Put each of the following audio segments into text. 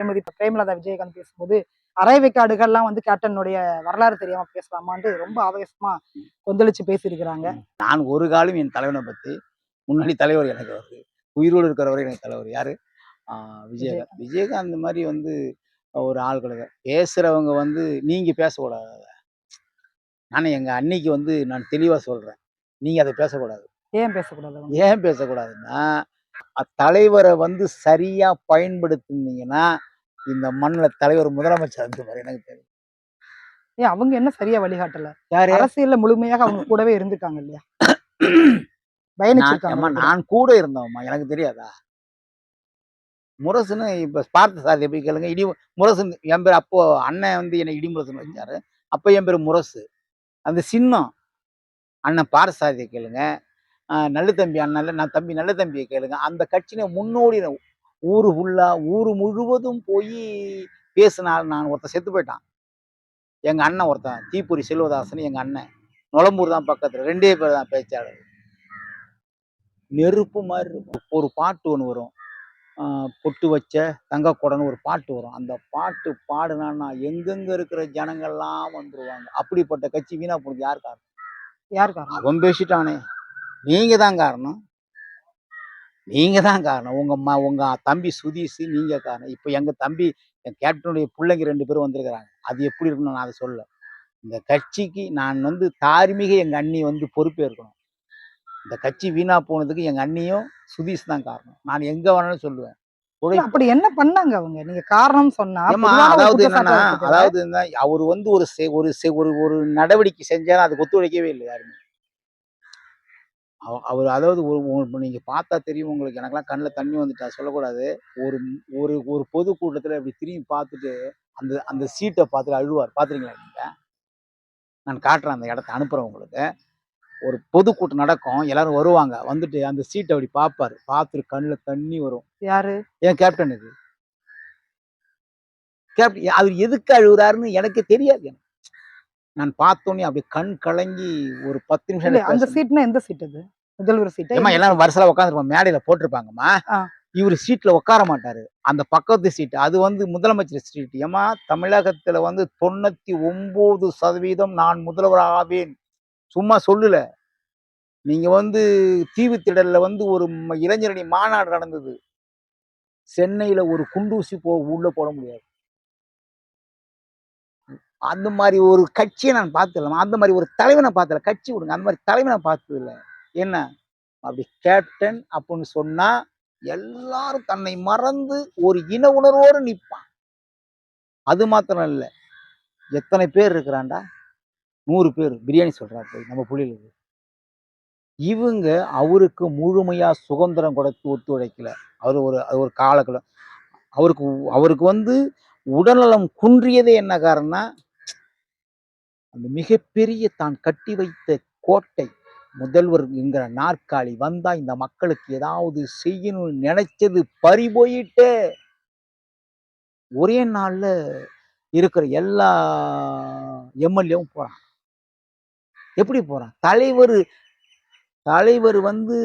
திருமதி பிரேமலதா விஜயகாந்த் பேசும்போது அரைவேக்காடுகள்லாம் வந்து கேப்டனுடைய வரலாறு தெரியாம பேசலாமான்னு ரொம்ப ஆவேசமா கொந்தளிச்சு பேசியிருக்கிறாங்க. நான் ஒரு காலம் என் தலைவனை பத்தி முன்னாடி தலைவர் எனக்கு வருது, உயிரோடு இருக்கிறவரை எனக்கு தலைவர் யாரு? விஜயகாந்த். விஜயகாந்த் மாதிரி வந்து ஒரு ஆள்களை பேசுறவங்க வந்து நீங்க பேசக்கூடாது. நான் எங்க அன்னைக்கு வந்து நான் தெளிவா சொல்றேன், நீங்க அதை பேசக்கூடாது. ஏன் பேசக்கூடாது? ஏன் பேசக்கூடாதுன்னா, தலைவரை வந்து சரியா பயன்படுத்தினீங்கன்னா இந்த மண்ணில் தலைவர் முதலமைச்சர் இருந்துவார். எனக்கு தெரியும். ஏன் அவங்க என்ன சரியா வழிகாட்டல? யாரு? அரசியல்ல முழுமையாக அவங்க கூடவே இருந்துக்காங்க இல்லையா? நான் கூட இருந்தவம்மா, எனக்கு தெரியாதா? முரசுன்னு இப்ப பார்த்த சார் எப்படி கேளுங்க. முரசுன்னு என் பேர் அப்போ அண்ணன் வந்து என்னை இடிமுரசுன்னு வச்சாரு. அப்போ என் பேர் முரசு. அந்த சின்னம் அண்ணன் பாரசாரதியை கேளுங்க. நல்ல தம்பி அண்ணன், நான் தம்பி நல்ல தம்பியை கேளுங்க. அந்த கட்சியில முன்னோடி ஊரு ஃபுல்லா ஊரு முழுவதும் போய் பேசினால் நான் ஒருத்தன் செத்து போயிட்டான். எங்க அண்ணன் ஒருத்தன் தீப்பொறி செல்வதாசன், எங்க அண்ணன் நுளம்பூர் தான் பக்கத்துல, 2 பேர் தான் பேச்சாளர். நெருப்பு மாதிரி இருக்கும். ஒரு பாட்டு ஒன்று வரும், பொட்டு வச்ச தங்கக்குடன்னு ஒரு பாட்டு வரும். அந்த பாட்டு பாடுனா எங்கெங்க இருக்கிற ஜனங்கள்லாம் வந்துருவாங்க. அப்படிப்பட்ட கட்சி வீணா போனது யார் காரணம்? யார் காரணம்? அவன் பேசிட்டானே. நீங்க தான் காரணம். நீங்க தான் காரணம். உங்க தம்பி சுதீஷ் நீங்க காரணம். இப்போ எங்க தம்பி என் கேப்டனுடைய பிள்ளைங்க 2 பேரும் வந்திருக்கிறாங்க. அது எப்படி இருக்குன்னு நான் அதை சொல்ல. இந்த கட்சிக்கு நான் வந்து தார்மீக எங்க அண்ணி வந்து பொறுப்பேற்கணும். இந்த கட்சி வீணா போனதுக்கு எங்க அண்ணியும் சுதீஷ் தான் காரணம். நான் எங்க வேணாலும் சொல்லுவேன். அப்படி என்ன பண்ணாங்க அவங்க? நீங்க காரணம் சொன்னா அதாவது என்னன்னா, அதாவது அவர் வந்து ஒரு நடவடிக்கை செஞ்சாலும் அதுக்கு ஒத்துழைக்கவே இல்லை யாருமே. அவர் அதாவது நீங்க பார்த்தா தெரியும் உங்களுக்கு. எனக்கெல்லாம் கண்ணில் தண்ணி வந்துட்டா சொல்லக்கூடாது. ஒரு ஒரு ஒரு பொதுக்கூட்டத்தில் இப்படி திரும்பி பார்த்துட்டு அந்த அந்த சீட்டை பார்த்துட்டு அழுவார். பார்த்துருங்களா நீங்க? நான் காட்டுறேன், அந்த இடத்த அனுப்புறேன் உங்களுக்கு. ஒரு பொதுக்கூட்டம் நடக்கும், எல்லாரும் வருவாங்க. வந்துட்டு அந்த சீட்டை அப்படி பார்ப்பாரு. பார்த்துட்டு கண்ணில் தண்ணி வரும். யாரு? என் கேப்டனுக்கு. கேப்டன் அவர் எதுக்கு அழுகுறாருன்னு எனக்கு தெரியாது. நான் பார்த்தோன்னே அப்படி கண் கலங்கி ஒரு 10 நிமிஷம். அந்த சீட்னா எந்த சீட் அது? முதல்வர் சீட். எல்லாரும் வருஷம் உட்காந்துருப்பாங்க, மேடையில போட்டிருப்பாங்கம்மா. இவர் சீட்ல உட்கார மாட்டாரு. அந்த பக்கத்து சீட்டு அது வந்து முதலமைச்சர் சீட். ஏமா, தமிழகத்துல வந்து 99% நான் முதல்வர் ஆவேன். சும்மா சொல்லல. நீங்க வந்து தீவுத்திடல்ல வந்து ஒரு இளைஞரணி மாநாடு நடந்தது. சென்னையில ஒரு குண்டூசி உள்ள போட முடியாது. அந்த மாதிரி ஒரு கட்சியை நான் பார்த்ததில்ல. அந்த மாதிரி ஒரு தலைவனை பார்த்தல. கட்சி விடுங்க, அந்த மாதிரி தலைவனை பார்த்தது இல்லை. என்ன அப்படி கேப்டன் அப்படின்னு சொன்னா எல்லாரும் தன்னை மறந்து ஒரு இன உணர்வோடு நிற்பான். அது மாத்திரம் இல்லை, எத்தனை பேர் இருக்கிறான்டா? 100 பேர் பிரியாணி சொல்றாரு நம்ம புள்ளிகளுக்கு. இவங்க அவருக்கு முழுமையா சுதந்திரம் கொடுத்து ஒத்துழைக்கல. அவர் ஒரு காலத்துல அவருக்கு வந்து உடல்நலம் குன்றியதே என்ன காரணம்னா, அந்த மிகப்பெரிய தான் கட்டி வைத்த கோட்டை முதல்வர் என்கிற நாற்காலி வந்தா இந்த மக்களுக்கு ஏதாவது செய்யணும்னு நினைச்சது பறி போயிட்டு ஒரே நாள்ல இருக்கிற எல்லா எம்எல்ஏவும் போறான். எப்படி போறான்? தலைவர் வந்து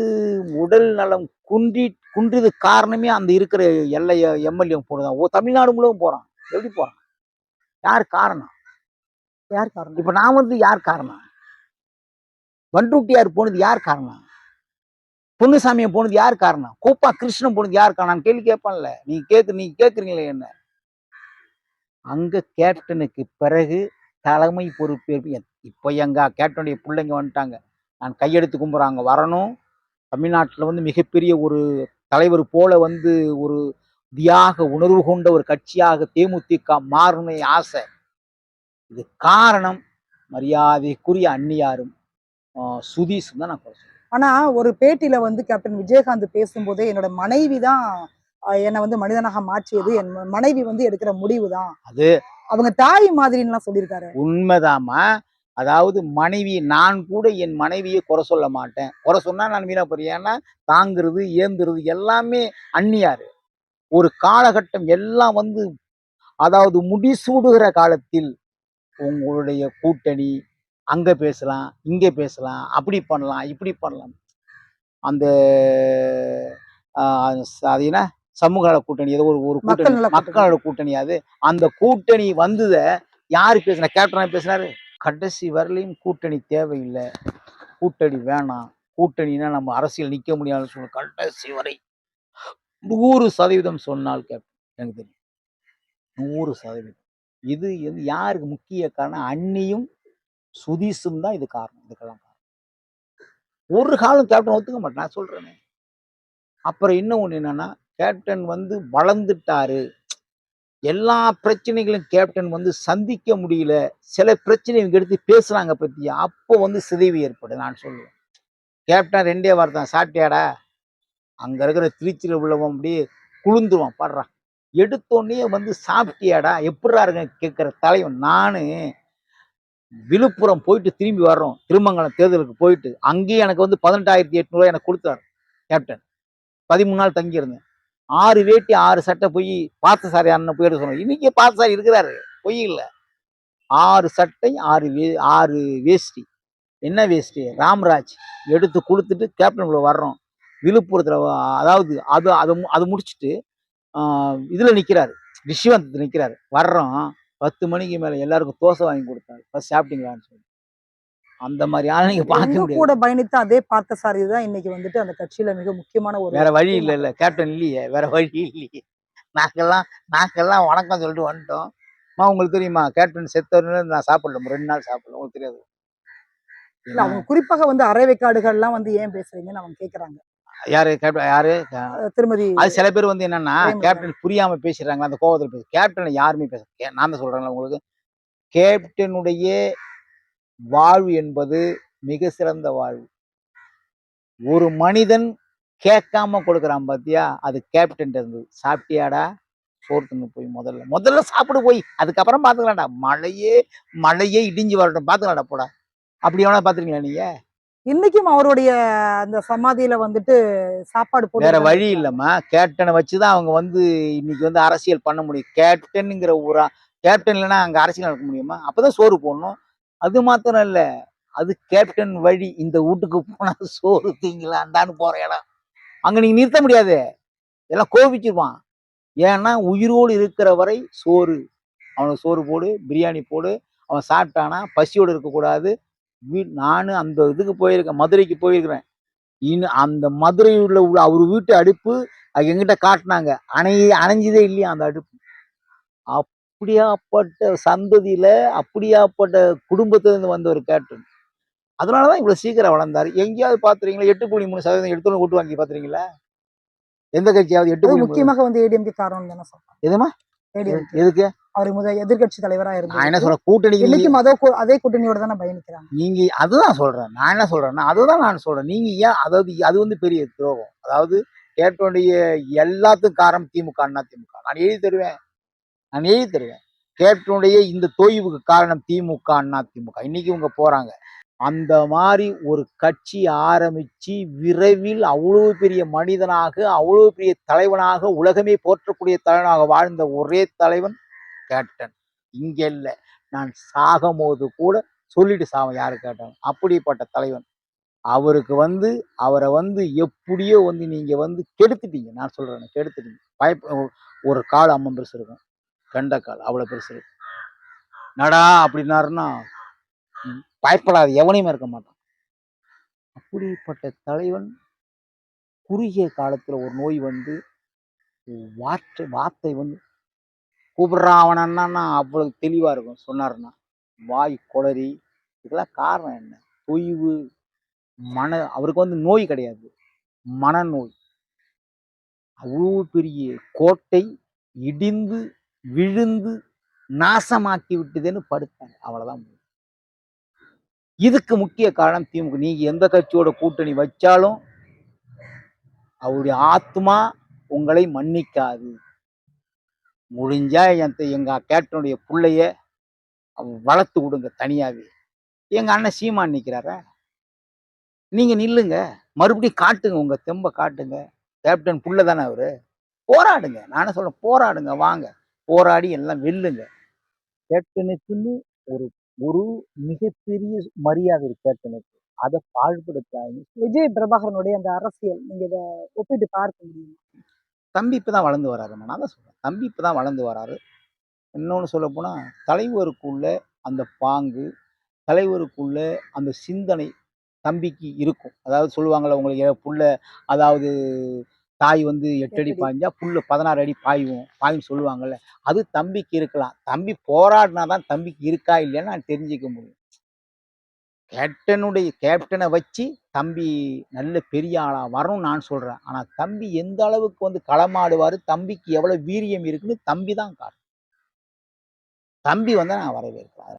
உடல் நலம் குன்றியது காரணமே அந்த இருக்கிற எல்லா எம்எல்ஏ போனதான். தமிழ்நாடு முழுவதும் போறான். எப்படி போறான்? யார் காரணம்? இப்ப நான் வந்து யார் காரணம்? பண்ருட்டியார் போனது யார் காரணம்? பொன்னுசாமியை போனது யார் காரணம்? கோப்பா கிருஷ்ணன் போனது யார் காரணம்? நான் கேள்வி கேட்பேன்ல. நீங்க கேட்குறீங்களே என்ன? அங்க கேப்டனுக்கு பிறகு தலைமை பொறுப்பேற்பு. இப்ப எங்க கேப்டனுடைய பிள்ளைங்க வந்துட்டாங்க. நான் கையெடுத்து கும்புறாங்க, வரணும். தமிழ்நாட்டில் வந்து மிகப்பெரிய ஒரு தலைவர் போல வந்து ஒரு தியாக உணர்வு கொண்ட ஒரு கட்சியாக தேமுதிக மாறணும் ஆசை. இது காரணம் மரியாதைக்குரிய அந்நியாரும் சுதீஷும் தான் நான் சொல்றேன். ஆனா ஒரு பேட்டியில வந்து கேப்டன் விஜயகாந்த் பேசும்போதே என்னோட மனைவி தான் என்னை வந்து மனிதனாக மாற்றியது, என் மனைவி வந்து எடுக்கிற முடிவு தான், அது அவங்க தாய் மாதிரின்னு சொல்லியிருக்காரு. உண்மைதாமா. அதாவது மனைவி, நான் கூட என் மனைவியை குறை சொல்ல மாட்டேன். குறை சொன்னா நான் வீணா போறேன். ஏன்னா தாங்கிறது ஏந்துறது எல்லாமே அந்நியாரு. ஒரு காலகட்டம் எல்லாம் வந்து அதாவது முடிசூடுகிற காலத்தில் உங்களுடைய கூட்டணி அங்க பேசலாம், இங்க பேசலாம், அப்படி பண்ணலாம், இப்படி பண்ணலாம். அந்த அது என்ன சமூக நல கூட்டணி ஏதோ ஒரு கூட்டணி, மக்கள் நல கூட்டணி. மக்களோட கூட்டணி. அது அந்த கூட்டணி வந்தத யாரு பேசுனா? கேப்டனா பேசினாரு. கடைசி வரலையும் கூட்டணி தேவையில்லை, கூட்டணி வேணாம், கூட்டணினா நம்ம அரசியல் நிக்க முடியாதுன்னு சொல்ல கடைசி வரை 100% சொன்னால் கேப்டன். எனக்கு தெரியும் 100%. இது யாருக்கு முக்கிய காரணம்? அண்ணியும் சுதீஷும் தான் இது காரணம். இதுக்கெல்லாம் காரணம். ஒரு காலம் கேப்டன் ஒத்துக்க மாட்டேன், நான் சொல்றேனே. அப்புறம் இன்னும் ஒண்ணு என்னன்னா, கேப்டன் வந்து வளர்ந்துட்டாரு, எல்லா பிரச்சனைகளும் கேப்டன் வந்து சந்திக்க முடியல, சில பிரச்சனை இவங்க எடுத்து பேசுறாங்க பத்தியா, அப்போ வந்து சிதைவு ஏற்படும். நான் சொல்லுவேன், கேப்டன் 2 வார்த்தை தான், சாப்பிட்டியாடா? அங்க இருக்கிற திருச்சியில் உள்ளவன் அப்படியே குளிந்துருவான், பாடுறான். எடுத்தோடனே வந்து சாப்பிட்டியாடா, எப்படிடா இருக்குன்னு கேட்கிற தலைவன். நானு விழுப்புரம் போயிட்டு திரும்பி வர்றோம், திருமங்கலம் தேர்தலுக்கு போயிட்டு, அங்கேயும் எனக்கு வந்து 18,800 எனக்கு கொடுத்தாரு கேப்டன். 13 நாள் தங்கி இருந்தேன். 6 வேட்டி 6 சட்டை போய் பார்த்தசாரி அண்ணன் போய் எடுக்க சொன்னோம். இன்னைக்கு பார்த்தசாரி இருக்கிறாரு, பொய் இல்ல. 6 சட்டை 6 வேஷ்டி. என்ன வேஷ்டி? ராம்ராஜ் எடுத்து கொடுத்துட்டு கேப்டனுக்குள்ள வர்றோம். விழுப்புரத்துல அதாவது அது அது அது முடிச்சுட்டு இதுல நிக்கிறாரு, ரிஷிவந்த் நிக்கிறாரு. வர்றோம் 10 மணிக்கு மேல எல்லாருக்கும் தோசை வாங்கி கொடுத்தாரு. ஃபர்ஸ்ட் சாப்பிட்டீங்களான்னு சொல்லி. அந்த மாதிரி ஆள் நீங்க பார்க்க உங்க முடியாது. கூட பயணித்த அதே பார்த்தசாரி தான் இன்னைக்கு வந்துட்டு அந்த கட்சியில மிக முக்கியமான ஒரு வேற வழி இல்ல கேப்டன் இல்லையே, வேற வழி இல்லையே. நாங்கெல்லாம் வணக்கம் சொல்லிட்டு வந்துட்டோம். உங்களுக்கு தெரியுமா, கேப்டன் செத்தவர்னு நான் சாப்பிடல, 2 நாள் சாப்பிடல. உங்களுக்கு தெரியாது. இல்ல, அவங்க குறிப்பாக வந்து அரைவேக்காடுகள் எல்லாம் வந்து ஏன் பேசுறீங்கன்னு அவங்க கேக்குறாங்க. யாரு கேப்டன்? யாரு? திருமதி அது சில பேர் வந்து என்னன்னா, பிரேமலதா. கேப்டன் புரியாம பேசுறாங்க, அந்த கோவத்துல பேச. கேப்டன் யாருமே பேச, நான் தான் சொல்றேன்ல உங்களுக்கு, கேப்டனுடைய வாழ்வு என்பது மிக சிறந்த வாழ்வு. ஒரு மனிதன் கேட்காம கொடுக்குறான் பாத்தியா, அது கேப்டன் இருந்தது. சாப்பிட்டியாடா? சோறு தின்னு போய் முதல்ல சாப்பிடு போய், அதுக்கப்புறம் பாத்துக்கலாம்டா. மழையே இடிஞ்சு வரட்டும், பாத்துக்கலாம்டா போடா. அப்படி எவனா பாத்துருக்கீங்களா நீங்க? இன்னைக்கும் அவருடைய அந்த சமாதியில வந்துட்டு சாப்பாடு போட்டு வேற வழி இல்லம்மா. கேப்டனை வச்சுதான் அவங்க வந்து இன்னைக்கு வந்து அரசியல் பண்ண முடியும். கேப்டன்ங்கிற கேப்டன் இல்லைன்னா அங்க அரசியல் நடக்க முடியுமா? அப்பதான் சோறு போடணும். அது மாத்திரம் இல்ல, அது கேப்டன் வழி. இந்த வீட்டுக்கு போனா சோறு திங்கலான்டான்னு போற இடம். அங்க நீங்க நிறுத்த முடியாது, எல்லாம் கோபிச்சிருவான். ஏன்னா உயிரோடு இருக்கிற வரை சோறு, அவனுக்கு சோறு போடு, பிரியாணி போடு. அவன் சாப்பிட்டானா பசியோடு இருக்கக்கூடாது. நானு அந்த இதுக்கு போயிருக்கேன், மதுரைக்கு போயிருக்கிறேன். அந்த மதுரையில் உள்ள அவர் வீட்டு அடுப்பு எங்கிட்ட காட்டினாங்க, அணைஞ்சதே இல்லையா அந்த அடுப்பு. அப்படியாப்பட்ட சந்ததியில, அப்படியாப்பட்ட குடும்பத்துல இருந்து வந்த ஒரு கேப்டன். அதனாலதான் இவ்வளவு சீக்கிரம் வளர்ந்தாரு. எங்கேயாவது பாத்துறீங்களா 8.3% எடுத்தோன்னு ஓட்டு வாங்கி பாத்துறீங்களா? எந்த கட்சியாவது 8.3? முக்கியமாக வந்து ஏடிஎம்கே காரணம் தானே சொல்றாங்க. எதுமா? ஏடிஎம்கே எதுக்கு? அவர் முதல் எதிர்கட்சி தலைவரா நான் என்ன இருந்தாரு. சொல்றேன், கூட்டணிக்கு இன்னைக்கும் அதே கூட்டணியோட தானே பயணிக்கிறாங்க. நீங்க அதுதான் சொல்றேன். நான் என்ன சொல்றேன்னா, அதுதான் நான் சொல்றேன். நீங்க ஏன், அதாவது அது வந்து பெரிய துரோகம். அதாவது கேப்டனுடைய எல்லாத்துக்கும் காரணம் திமுக, அண்ணா திமுக. நான் எழுதி தருவேன். கேப்டனுடைய இந்த தொய்வுக்கு காரணம் திமுக, அண்ணா திமுக. இன்னைக்கு இவங்க போறாங்க. அந்த மாதிரி ஒரு கட்சி ஆரம்பிச்சு விரைவில் அவ்வளவு பெரிய மனிதனாக, அவ்வளவு பெரிய தலைவனாக, உலகமே போற்றக்கூடிய தலைவனாக வாழ்ந்த ஒரே தலைவன் கேப்டன். இங்க இல்ல, நான் சாகும் போது கூட சொல்லிட்டு சாவன் யாரு கேட்டாலும். அப்படிப்பட்ட தலைவன். அவரை வந்து எப்படியோ வந்து நீங்க வந்து கெடுத்துட்டீங்க. நான் சொல்றேன், கெடுத்துட்டீங்க. ஒரு கால் அம்மன் பெருசு இருக்கும், கண்டக்கால் அவ்வளவு பெருசு இருக்கும். நடா அப்படின்னாருன்னா பயப்படாது, எவனையுமே இருக்க மாட்டான். அப்படிப்பட்ட தலைவன் குறுகிய காலத்துல ஒரு நோய் வந்து வார்த்தை வந்து கூப்பிடுறான் அவ்வளவு தெளிவா இருக்கும் சொன்னாருன்னா. வாய் கொளறி, இதெல்லாம் காரணம் என்ன? தொய்வு, அவருக்கு வந்து நோய் கிடையாது, மனநோய். அவ்வளவு பெரிய கோட்டை இடிந்து விழுந்து நாசமாக்கி விட்டுதுன்னு படுத்தாங்க, அவ்வளவுதான். இதுக்கு முக்கிய காரணம் திமுக. நீங்க எந்த கட்சியோட கூட்டணி வச்சாலும் அவருடைய ஆத்மா உங்களை மன்னிக்காது. முடிஞ்சா எங்க கேப்டனுடைய பிள்ளைய வளர்த்து விடுங்க தனியாவே. எங்க அண்ணன் சீமான் நிக்கிறார, நீங்க நில்லுங்க, மறுபடியும் காட்டுங்க, உங்க தெம்ப காட்டுங்க. கேப்டன் புள்ள தானே அவரு, போராடுங்க. நானே சொல்றேன், போராடுங்க, வாங்க போராடி எல்லாம் வெல்லுங்க. கேப்டனுக்குன்னு ஒரு ஒரு மிகப்பெரிய மரியாதை இருக்கு கேப்டனுக்கு, அதை பாழ்படுத்தாங்க. விஜய் பிரபாகரனுடைய அந்த அரசியல் நீங்க இதை ஒப்பிட்டு பார்க்க முடியும். தம்பி இப்பதான் வளர்ந்து வராரும்மா. நான் தான் சொல்றேன். தம்பி இப்பதான் வளர்ந்து வராரு. இன்னொன்னு சொல்லப்போனா, தலைவருக்குள்ள அந்த பாங்கு, தலைவருக்குள்ள அந்த சிந்தனை தம்பிக்கு இருக்கும். அதாவது சொல்லுவாங்கல்ல, உங்களுக்கு புள்ள அதாவது தாய் வந்து 8 அடி எப்படி பாய்ஞ்சா, புல்லு 16 அடி பாயும்ன்னு சொல்லுவாங்கல்ல. அது தம்பிக்கு இருக்கலாம். தம்பி போராடினா தான் தம்பிக்கு இருக்கா இல்லையான்னு நான் தெரிஞ்சுக்க முடியும். கேப்டன வச்சு தம்பி நல்ல பெரிய ஆளா வரணும்னு நான் சொல்றேன். ஆனா தம்பி எந்த அளவுக்கு வந்து களமாடுவாரு, தம்பிக்கு எவ்வளவு வீரியம் இருக்குன்னு தம்பி தான் காட்டணும். தம்பி வந்தா நான் வரவேற்கிறேன்.